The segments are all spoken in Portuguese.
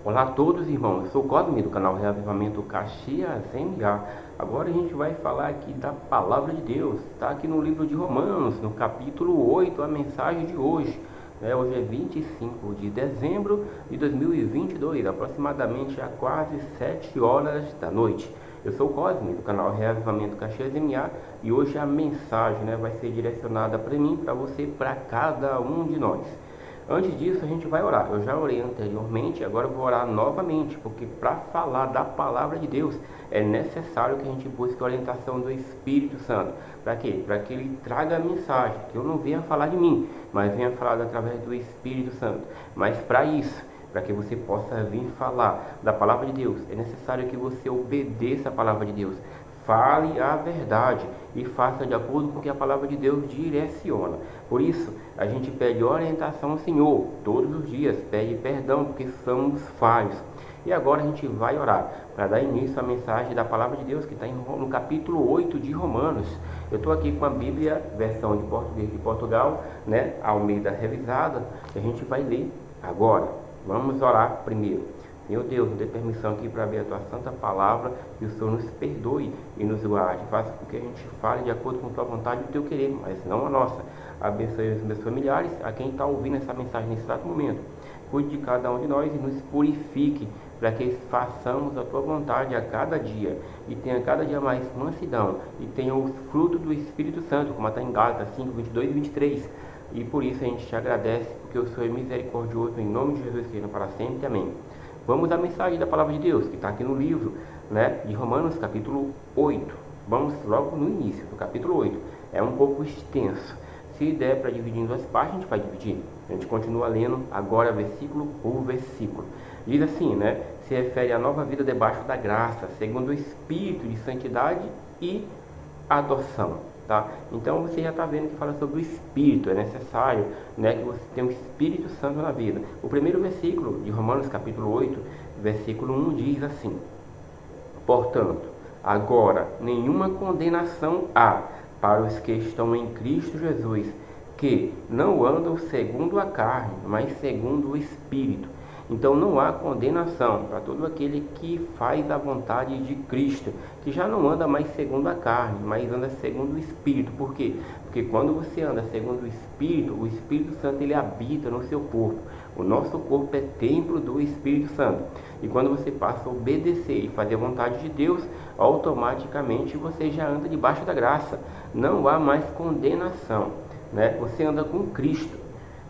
Olá a todos, irmãos, eu sou o Cosme do canal Reavivamento Caxias MA. Agora a gente vai falar aqui da Palavra de Deus. Está aqui no livro de Romanos, no capítulo 8, a mensagem de hoje. Hoje é 25 de dezembro de 2022, aproximadamente a quase 7 horas da noite. Eu sou o Cosme do canal Reavivamento Caxias MA e hoje a mensagem vai ser direcionada para mim, para você, para cada um de nós. Antes disso, a gente vai orar. Eu já orei anteriormente, agora eu vou orar novamente, porque para falar da palavra de Deus é necessário que a gente busque a orientação do Espírito Santo. Para quê? Para que ele traga a mensagem, que eu não venha falar de mim, mas venha falar através do Espírito Santo. Mas para isso, para que você possa vir falar da palavra de Deus, é necessário que você obedeça a palavra de Deus. Fale a verdade e faça de acordo com o que a palavra de Deus direciona. Por isso, a gente pede orientação ao Senhor todos os dias, pede perdão porque somos falhos. E agora a gente vai orar para dar início à mensagem da palavra de Deus que está no capítulo 8 de Romanos. Eu estou aqui com a Bíblia, versão de português de Portugal, Almeida revisada, e a gente vai ler agora. Vamos orar primeiro. Meu Deus, dê permissão aqui para ver a tua santa palavra, que o Senhor nos perdoe e nos guarde. Faça com que a gente fale de acordo com a tua vontade e o teu querer, mas não a nossa. Abençoe os meus familiares, a quem está ouvindo essa mensagem nesse exato momento. Cuide de cada um de nós e nos purifique, para que façamos a tua vontade a cada dia e tenha cada dia mais mansidão e tenha o fruto do Espírito Santo, como está em Gálatas 5, 22 e 23. E por isso a gente te agradece, porque o Senhor é misericordioso, em nome de Jesus Cristo, para sempre. Amém. Vamos à mensagem da palavra de Deus, que está aqui no livro de Romanos, capítulo 8. Vamos logo no início do capítulo 8. É um pouco extenso. Se der para dividir em duas partes, a gente vai dividir. A gente continua lendo agora versículo por versículo. Diz assim, se refere à nova vida debaixo da graça, segundo o Espírito de santidade e adoção. Tá? Então você já está vendo que fala sobre o Espírito. É necessário que você tenha o Espírito Santo na vida. O primeiro versículo de Romanos capítulo 8, versículo 1 diz assim: portanto, agora nenhuma condenação há para os que estão em Cristo Jesus, que não andam segundo a carne, mas segundo o Espírito. Então não há condenação para todo aquele que faz a vontade de Cristo, que já não anda mais segundo a carne, mas anda segundo o Espírito. Por quê? Porque quando você anda segundo o Espírito Santo ele habita no seu corpo. O nosso corpo é templo do Espírito Santo. E quando você passa a obedecer e fazer a vontade de Deus, automaticamente você já anda debaixo da graça. Não há mais condenação, Você anda com Cristo.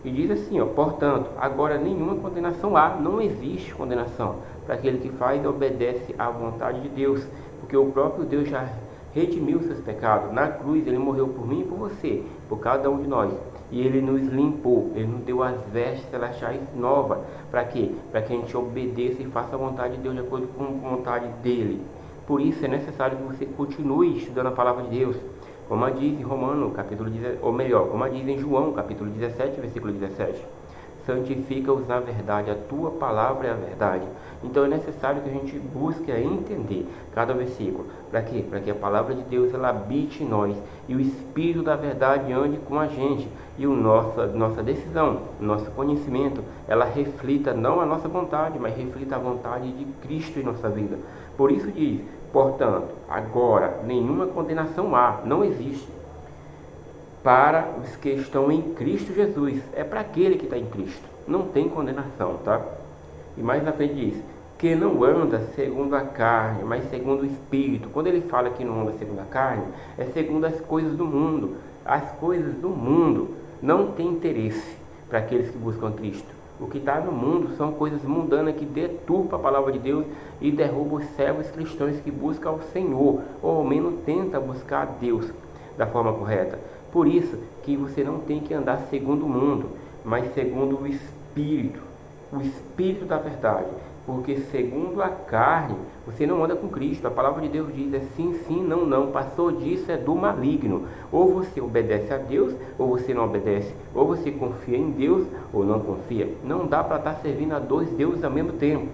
E diz assim, portanto, agora nenhuma condenação há, não existe condenação para aquele que faz e obedece à vontade de Deus, porque o próprio Deus já redimiu seus pecados. Na cruz ele morreu por mim e por você, por cada um de nós, e ele nos limpou, ele nos deu as vestes celestiais novas. Para quê? Para que a gente obedeça e faça a vontade de Deus de acordo com a vontade dele. Por isso é necessário que você continue estudando a palavra de Deus, como diz em Romano, capítulo 17, ou melhor, como diz em João, capítulo 17, versículo 17. Santifica-os na verdade, a tua palavra é a verdade. Então é necessário que a gente busque entender cada versículo. Para quê? Para que a palavra de Deus ela habite em nós e o Espírito da verdade ande com a gente. E nossa decisão, nosso conhecimento, ela reflita não a nossa vontade, mas reflita a vontade de Cristo em nossa vida. Por isso diz, portanto, agora nenhuma condenação há, não existe, para os que estão em Cristo Jesus. É para aquele que está em Cristo, não tem condenação, tá? E mais na frente diz, que não anda segundo a carne, mas segundo o Espírito. Quando ele fala que não anda segundo a carne, é segundo as coisas do mundo. As coisas do mundo não têm interesse para aqueles que buscam Cristo. O que está no mundo são coisas mundanas que deturpam a palavra de Deus e derrubam os servos cristãos que buscam ao Senhor, ou ao menos tenta buscar a Deus da forma correta. Por isso que você não tem que andar segundo o mundo, mas segundo o Espírito da verdade. Porque segundo a carne, você não anda com Cristo. A palavra de Deus diz, sim, sim, não, não. Passou disso é do maligno. Ou você obedece a Deus, ou você não obedece. Ou você confia em Deus, ou não confia. Não dá para estar servindo a dois deuses ao mesmo tempo.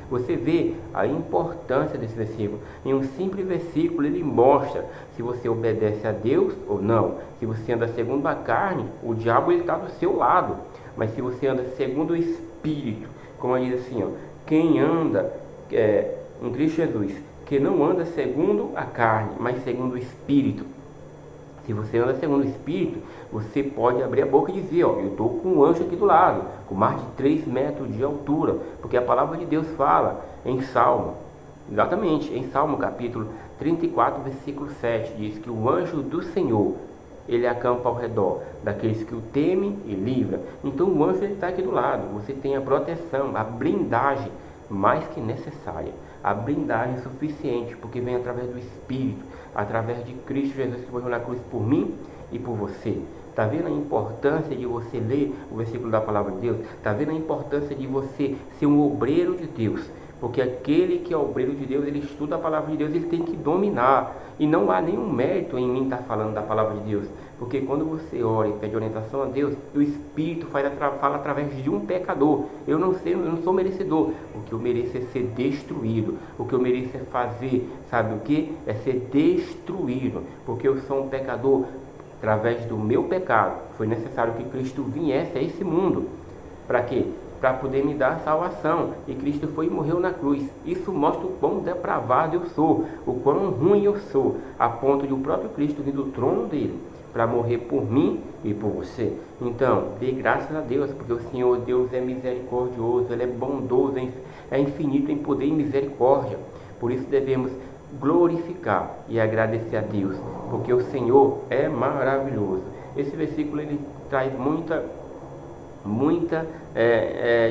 Você vê a importância desse versículo. Em um simples versículo, ele mostra se você obedece a Deus ou não. Se você anda segundo a carne, o diabo está do seu lado. Mas se você anda segundo o Espírito, como diz assim, quem anda em Cristo Jesus, que não anda segundo a carne, mas segundo o Espírito. Se você anda segundo o Espírito, você pode abrir a boca e dizer, ó, eu estou com um anjo aqui do lado, com mais de 3 metros de altura, porque a palavra de Deus fala em Salmo, exatamente, em Salmo capítulo 34, versículo 7, diz que o anjo do Senhor, ele acampa ao redor daqueles que o temem e livra. Então o anjo está aqui do lado, você tem a proteção, a blindagem mais que necessária, a blindagem suficiente, porque vem através do Espírito, através de Cristo Jesus que morreu na cruz por mim e por você. Está vendo a importância de você ler o versículo da palavra de Deus? Está vendo a importância de você ser um obreiro de Deus? Porque aquele que é obreiro de Deus, ele estuda a palavra de Deus, ele tem que dominar. E não há nenhum mérito em mim estar falando da palavra de Deus. Porque quando você ora e pede orientação a Deus, o Espírito fala através de um pecador. Eu não sou merecedor. O que eu mereço é ser destruído. O que eu mereço é fazer, sabe o que? É ser destruído. Porque eu sou um pecador. Através do meu pecado, foi necessário que Cristo viesse a esse mundo. Para quê? Para poder me dar salvação. E Cristo foi e morreu na cruz. Isso mostra o quão depravado eu sou, o quão ruim eu sou, a ponto de o próprio Cristo vir do trono dele para morrer por mim e por você. Então, dê graças a Deus, porque o Senhor Deus é misericordioso, Ele é bondoso, é infinito em poder e misericórdia. Por isso devemos glorificar e agradecer a Deus, porque o Senhor é maravilhoso. Esse versículo ele traz muita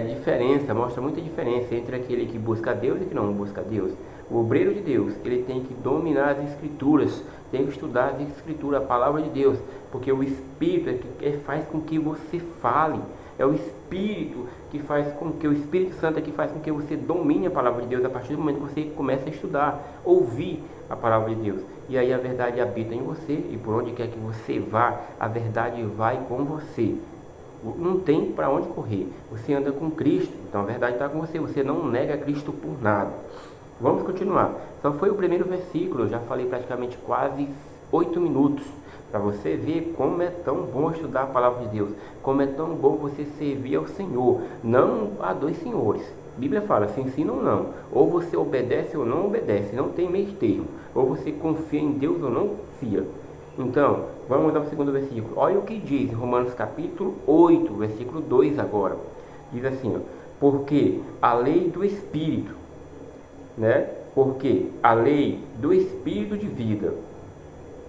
diferença, mostra muita diferença entre aquele que busca a Deus e que não busca a Deus. O obreiro de Deus, ele tem que dominar as Escrituras, tem que estudar as Escrituras, a palavra de Deus, porque o Espírito é que faz com que você fale. É o Espírito que faz com que, o Espírito Santo é que faz com que você domine a palavra de Deus a partir do momento que você começa a estudar, ouvir a palavra de Deus. E aí a verdade habita em você, e por onde quer que você vá, a verdade vai com você. Não tem para onde correr. Você anda com Cristo, então a verdade está com você. Você não nega Cristo por nada. Vamos continuar. Só foi o primeiro versículo, eu já falei praticamente quase 8 minutos. Para você ver como é tão bom estudar a palavra de Deus, como é tão bom você servir ao Senhor, não a dois senhores. A Bíblia fala, se ensina ou não, ou você obedece ou não obedece, não tem meio termo, ou você confia em Deus ou não confia. Então, vamos ao segundo versículo. Olha o que diz em Romanos capítulo 8, versículo 2 agora. Diz assim, ó, porque a lei do Espírito, porque a lei do Espírito de vida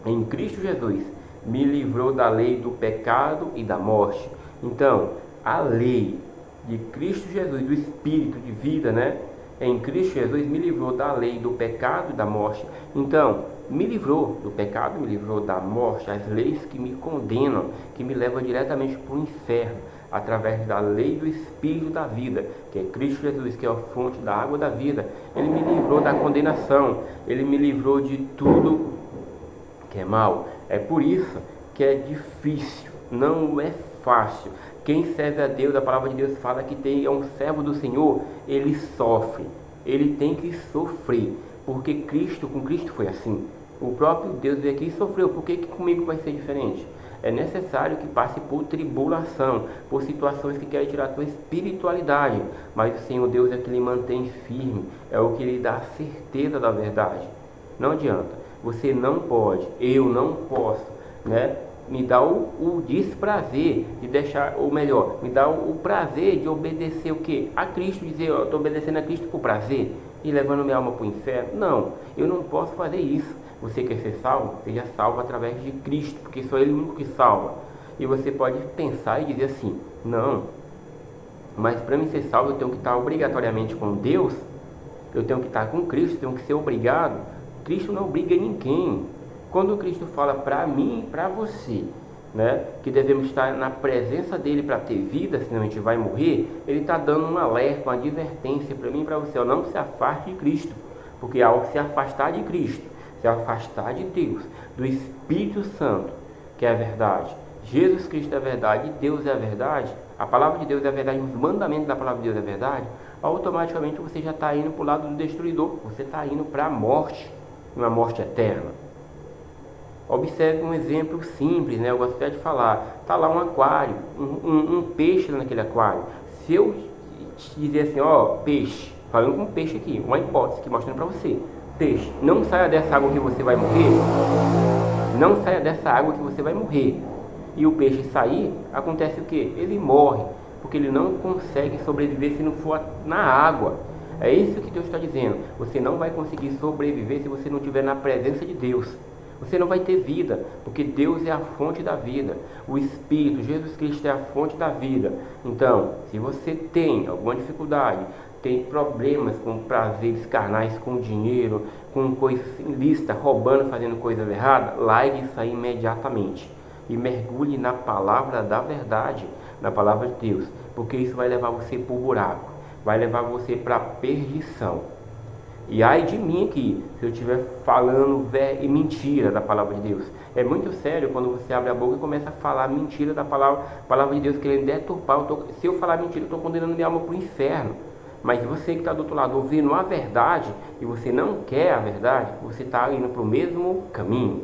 em Cristo Jesus me livrou da lei do pecado e da morte. Então, a lei de Cristo Jesus, do Espírito de vida, em Cristo Jesus me livrou da lei do pecado e da morte. Então, me livrou do pecado, me livrou da morte, as leis que me condenam, que me levam diretamente para o inferno, através da lei do Espírito da vida, que é Cristo Jesus, que é a fonte da água da vida. Ele me livrou da condenação, ele me livrou de tudo que é mal. É por isso que é difícil, não é fácil. Quem serve a Deus, a palavra de Deus fala que é um servo do Senhor, ele sofre, ele tem que sofrer, porque com Cristo foi assim. O próprio Deus veio aqui e sofreu. Por que comigo vai ser diferente? É necessário que passe por tribulação, por situações que querem tirar a tua espiritualidade, mas o Senhor Deus é que lhe mantém firme, é o que lhe dá a certeza da verdade. Não adianta, você não pode, eu não posso, me dá o desprazer de deixar, ou melhor, me dá o prazer de obedecer o quê? A Cristo, dizer, eu estou obedecendo a Cristo por prazer e levando minha alma para o inferno. Não, eu não posso fazer isso. Você quer ser salvo? Seja salvo através de Cristo, porque só Ele é o único que salva. E você pode pensar e dizer assim, não, mas para mim ser salvo eu tenho que estar obrigatoriamente com Deus, eu tenho que estar com Cristo, tenho que ser obrigado. Cristo não obriga ninguém. Quando Cristo fala para mim e para você, que devemos estar na presença dele para ter vida, senão a gente vai morrer, ele está dando um alerta, uma advertência para mim e para você, não se afaste de Cristo, porque ao se afastar de Cristo, se afastar de Deus, do Espírito Santo, que é a verdade, Jesus Cristo é a verdade, Deus é a verdade, a palavra de Deus é a verdade, os mandamentos da palavra de Deus é a verdade, automaticamente você já está indo para o lado do destruidor, você está indo para a morte, uma morte eterna. Observe um exemplo simples, eu gosto até de falar. Está lá um aquário, um peixe naquele aquário. Se eu te dizer assim, ó, peixe, falando com peixe aqui, uma hipótese aqui mostrando para você, peixe, não saia dessa água que você vai morrer, não saia dessa água que você vai morrer. E o peixe sair, acontece o que? Ele morre, porque ele não consegue sobreviver se não for na água. É isso que Deus está dizendo. Você não vai conseguir sobreviver se você não estiver na presença de Deus. Você não vai ter vida, porque Deus é a fonte da vida. O Espírito, Jesus Cristo é a fonte da vida. Então, se você tem alguma dificuldade, tem problemas com prazeres carnais, com dinheiro, com coisas ilícitas, roubando, fazendo coisas erradas, largue isso aí imediatamente. E mergulhe na palavra da verdade, na palavra de Deus. Porque isso vai levar você para o buraco, vai levar você para a perdição. E ai de mim aqui, se eu estiver falando mentira da palavra de Deus. É muito sério quando você abre a boca e começa a falar mentira da palavra de Deus, querendo deturpar. Se eu falar mentira, eu estou condenando minha alma para o inferno. Mas você que está do outro lado ouvindo a verdade, e você não quer a verdade, você está indo para o mesmo caminho.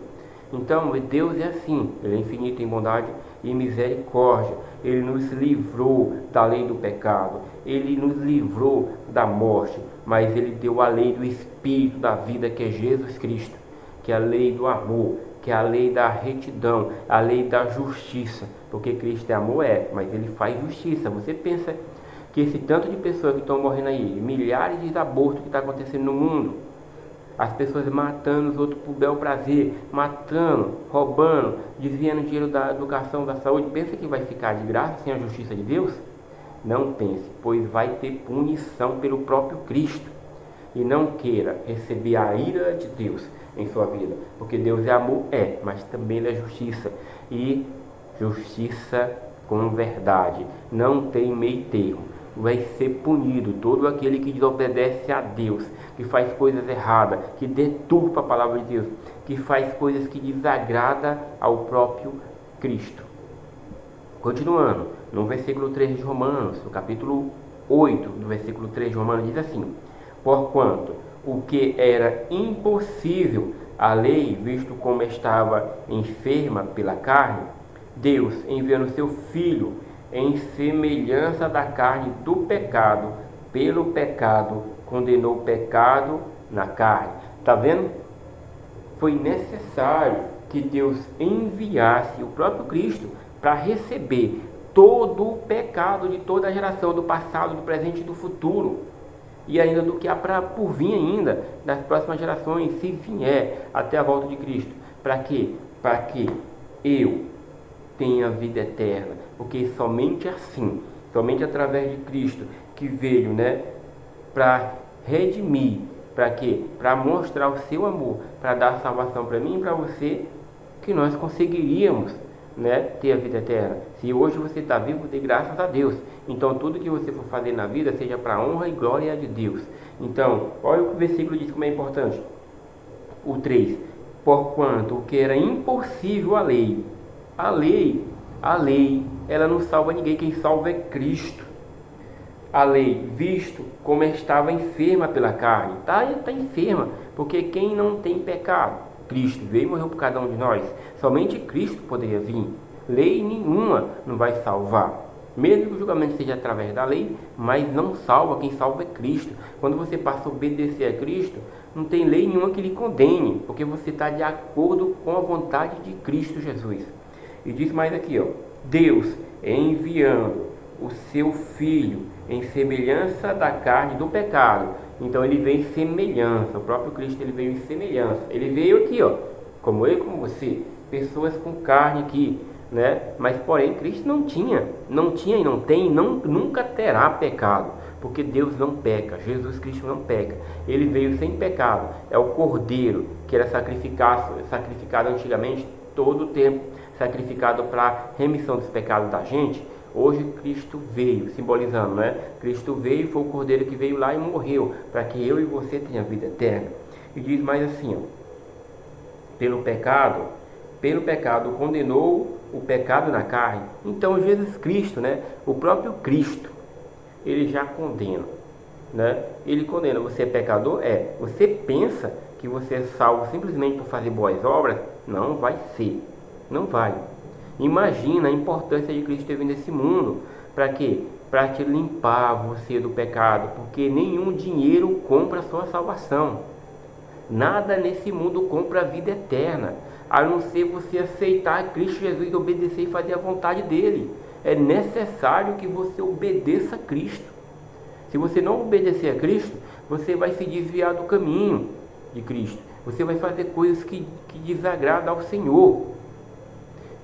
Então, Deus é assim, Ele é infinito em bondade e misericórdia. Ele nos livrou da lei do pecado, Ele nos livrou da morte, mas Ele deu a lei do Espírito da vida, que é Jesus Cristo, que é a lei do amor, que é a lei da retidão, a lei da justiça, porque Cristo é amor, mas Ele faz justiça. Você pensa que esse tanto de pessoas que estão morrendo aí, milhares de abortos que está acontecendo no mundo, as pessoas matando os outros por bel prazer, matando, roubando, desviando dinheiro da educação, da saúde, pensa que vai ficar de graça sem a justiça de Deus? Não pense, pois vai ter punição pelo próprio Cristo. E não queira receber a ira de Deus em sua vida, porque Deus é amor, mas também Ele é justiça, e justiça com verdade, não tem meio termo. Vai ser punido todo aquele que desobedece a Deus, que faz coisas erradas, que deturpa a palavra de Deus, que faz coisas que desagrada ao próprio Cristo. Continuando, no versículo 3 de Romanos, no capítulo 8, no versículo 3 de Romanos, diz assim: porquanto o que era impossível à lei, visto como estava enferma pela carne, Deus, enviando seu Filho em semelhança da carne do pecado, pelo pecado, condenou o pecado na carne. Está vendo? Foi necessário que Deus enviasse o próprio Cristo para receber todo o pecado de toda a geração, do passado, do presente e do futuro. E ainda do que há por vir ainda, das próximas gerações, se vier até a volta de Cristo. Para quê? Para que eu tenha vida eterna, porque somente assim, somente através de Cristo, que veio, para redimir, para quê? Para mostrar o seu amor, para dar salvação para mim e para você, que nós conseguiríamos, ter a vida eterna. Se hoje você está vivo, dê graças a Deus. Então tudo que você for fazer na vida, seja para a honra e glória de Deus. Então, olha o que o versículo diz como é importante. O 3, porquanto o que era impossível à lei, a lei, ela não salva ninguém, quem salva é Cristo. A lei, visto como estava enferma pela carne, está enferma, porque quem não tem pecado, Cristo veio e morreu por cada um de nós. Somente Cristo poderia vir. Lei nenhuma não vai salvar, mesmo que o julgamento seja através da lei, mas não salva, quem salva é Cristo. Quando você passa a obedecer a Cristo, não tem lei nenhuma que lhe condene, porque você está de acordo com a vontade de Cristo Jesus. E diz mais aqui, Deus enviando o seu Filho em semelhança da carne do pecado. Então ele veio em semelhança, o próprio Cristo ele veio em semelhança. Ele veio aqui, como eu e como você, pessoas com carne aqui, Mas porém Cristo não tinha e não tem, nunca terá pecado, porque Deus não peca, Jesus Cristo não peca. Ele veio sem pecado, é o Cordeiro que era sacrificado antigamente todo o tempo, sacrificado para remissão dos pecados da gente. Hoje Cristo veio, simbolizando, Cristo veio, foi o Cordeiro que veio lá e morreu, para que eu e você tenha vida eterna. E diz mais assim, pelo pecado condenou o pecado na carne. Então Jesus Cristo, o próprio Cristo, ele já condena, Ele condena. Você é pecador? Você pensa que você é salvo simplesmente por fazer boas obras? Não vai ser. Não vai. Imagina a importância de Cristo ter vindo nesse mundo. Para quê? para te limpar você do pecado, porque nenhum dinheiro compra a sua salvação. Nada nesse mundo compra a vida eterna, a não ser você aceitar Cristo Jesus, obedecer e fazer a vontade dele. É necessário que você obedeça a Cristo. Se você não obedecer a Cristo, você vai se desviar do caminho de Cristo. Você vai fazer coisas que desagradam ao Senhor.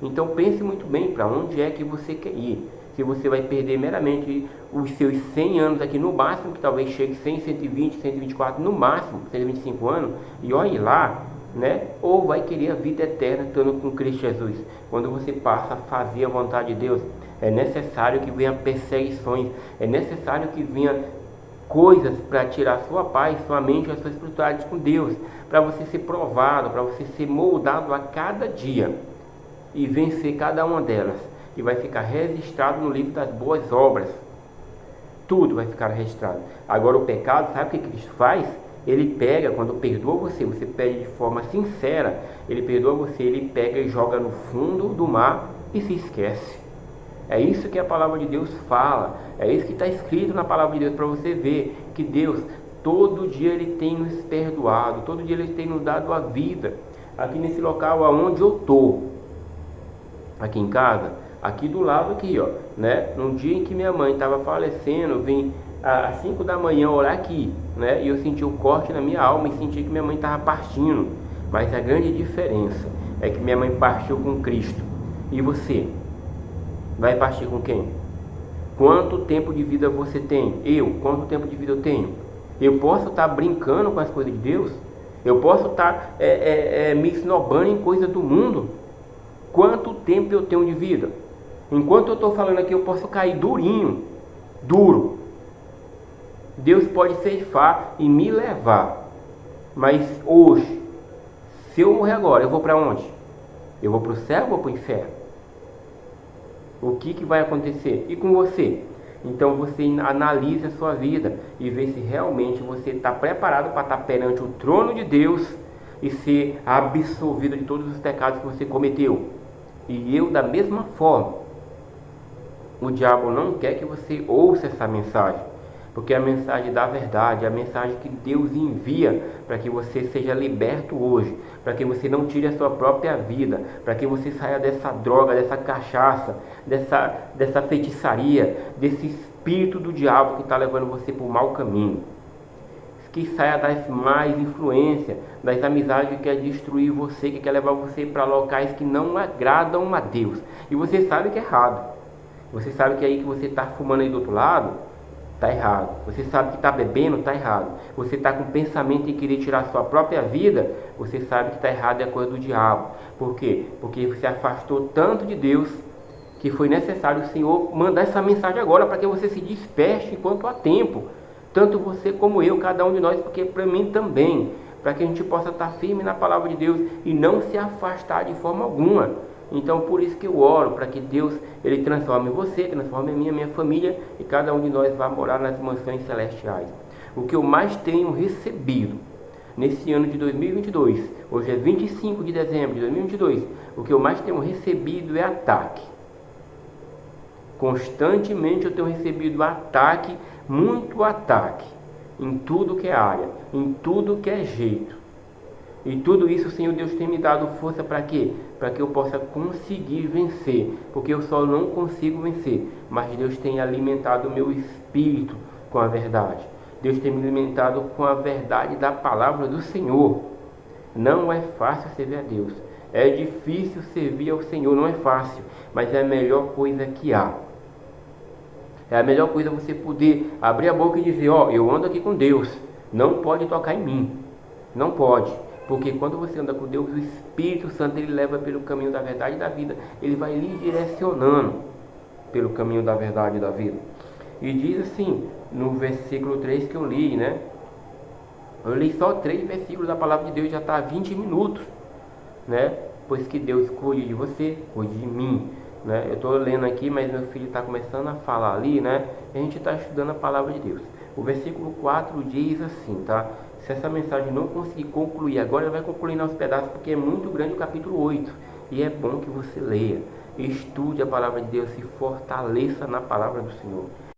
Então pense muito bem para onde é que você quer ir. Se você vai perder meramente os seus 100 anos aqui no máximo, que talvez chegue 100, 120, 124 no máximo, 125 anos, e olhe lá, né? Ou vai querer a vida eterna estando com Cristo Jesus. Quando você passa a fazer a vontade de Deus, é necessário que venha perseguições, é necessário que venha coisas para tirar sua paz, sua mente, as suas espiritualidades com Deus, para você ser provado, para você ser moldado a cada dia e vencer cada uma delas, e vai ficar registrado no livro das boas obras. Tudo vai ficar registrado. Agora o pecado, sabe o que Cristo faz? Ele pega, quando perdoa você, você pede de forma sincera, ele perdoa você, ele pega e joga no fundo do mar e se esquece. É isso que a palavra de Deus fala, é isso que está escrito na palavra de Deus, para você ver que Deus, todo dia Ele tem nos perdoado, todo dia Ele tem nos dado a vida. Aqui nesse local aonde eu estou, aqui em casa, aqui do lado aqui, ó, né? No dia em que minha mãe estava falecendo, eu vim às 5 da manhã orar aqui, né? E eu senti o corte na minha alma e senti que minha mãe estava partindo. Mas a grande diferença é que minha mãe partiu com Cristo. E você? Vai partir com quem? Quanto tempo de vida você tem? Quanto tempo de vida eu tenho? Eu posso estar brincando com as coisas de Deus? Eu posso estar me esnobando em coisas do mundo? Quanto tempo eu tenho de vida? Enquanto eu estou falando aqui, eu posso cair durinho, duro. Deus pode ceifar e me levar. Mas hoje, se eu morrer agora, eu vou para onde? Eu vou para o céu ou vou para o inferno? O que vai acontecer? E com você? Então você analise a sua vida e vê se realmente você está preparado para estar perante o trono de Deus e ser absolvido de todos os pecados que você cometeu. E eu, da mesma forma, o diabo não quer que você ouça essa mensagem, porque é a mensagem da verdade, é a mensagem que Deus envia para que você seja liberto hoje, para que você não tire a sua própria vida, para que você saia dessa droga, dessa cachaça, dessa feitiçaria, desse espírito do diabo que está levando você para o mau caminho. Que saia das más influências, das amizades que quer destruir você, que quer levar você para locais que não agradam a Deus. E você sabe que é errado. Você sabe que aí que você está fumando aí do outro lado, está errado. Você sabe que está bebendo, está errado. Você está com pensamento em querer tirar a sua própria vida, você sabe que está errado, é coisa do diabo. Por quê? Porque você afastou tanto de Deus, que foi necessário o Senhor mandar essa mensagem agora, para que você se desperte enquanto há tempo. Tanto você como eu, cada um de nós, porque para mim também, para que a gente possa estar firme na palavra de Deus e não se afastar de forma alguma. Então por isso que eu oro, para que Deus Ele transforme você, transforme a minha família, e cada um de nós vá morar nas mansões celestiais. O que eu mais tenho recebido nesse ano de 2022, hoje é 25 de dezembro de 2022, o que eu mais tenho recebido é ataque. Constantemente eu tenho recebido ataque, muito ataque, em tudo que é área, em tudo que é jeito. E tudo isso o Senhor Deus tem me dado força para quê? Para que eu possa conseguir vencer, porque eu só não consigo vencer, mas Deus tem alimentado o meu espírito com a verdade. Deus tem me alimentado com a verdade da palavra do Senhor. Não é fácil servir a Deus, é difícil servir ao Senhor, não é fácil, mas é a melhor coisa que há. É a melhor coisa você poder abrir a boca e dizer, ó, eu ando aqui com Deus, não pode tocar em mim, não pode, porque quando você anda com Deus, o Espírito Santo Ele leva pelo caminho da verdade e da vida, Ele vai lhe direcionando pelo caminho da verdade e da vida. E diz assim, no versículo 3 que eu li, né? Eu li só 3 versículos da palavra de Deus, já está 20 minutos, né? Pois que Deus cuide de você, cuide de mim. Né? Eu estou lendo aqui, mas meu filho está começando a falar ali, né? E a gente está estudando a palavra de Deus. O versículo 4 diz assim, tá? Se essa mensagem não conseguir concluir agora, ela vai concluir aos pedaços, porque é muito grande o capítulo 8. E é bom que você leia, estude a palavra de Deus, se fortaleça na palavra do Senhor.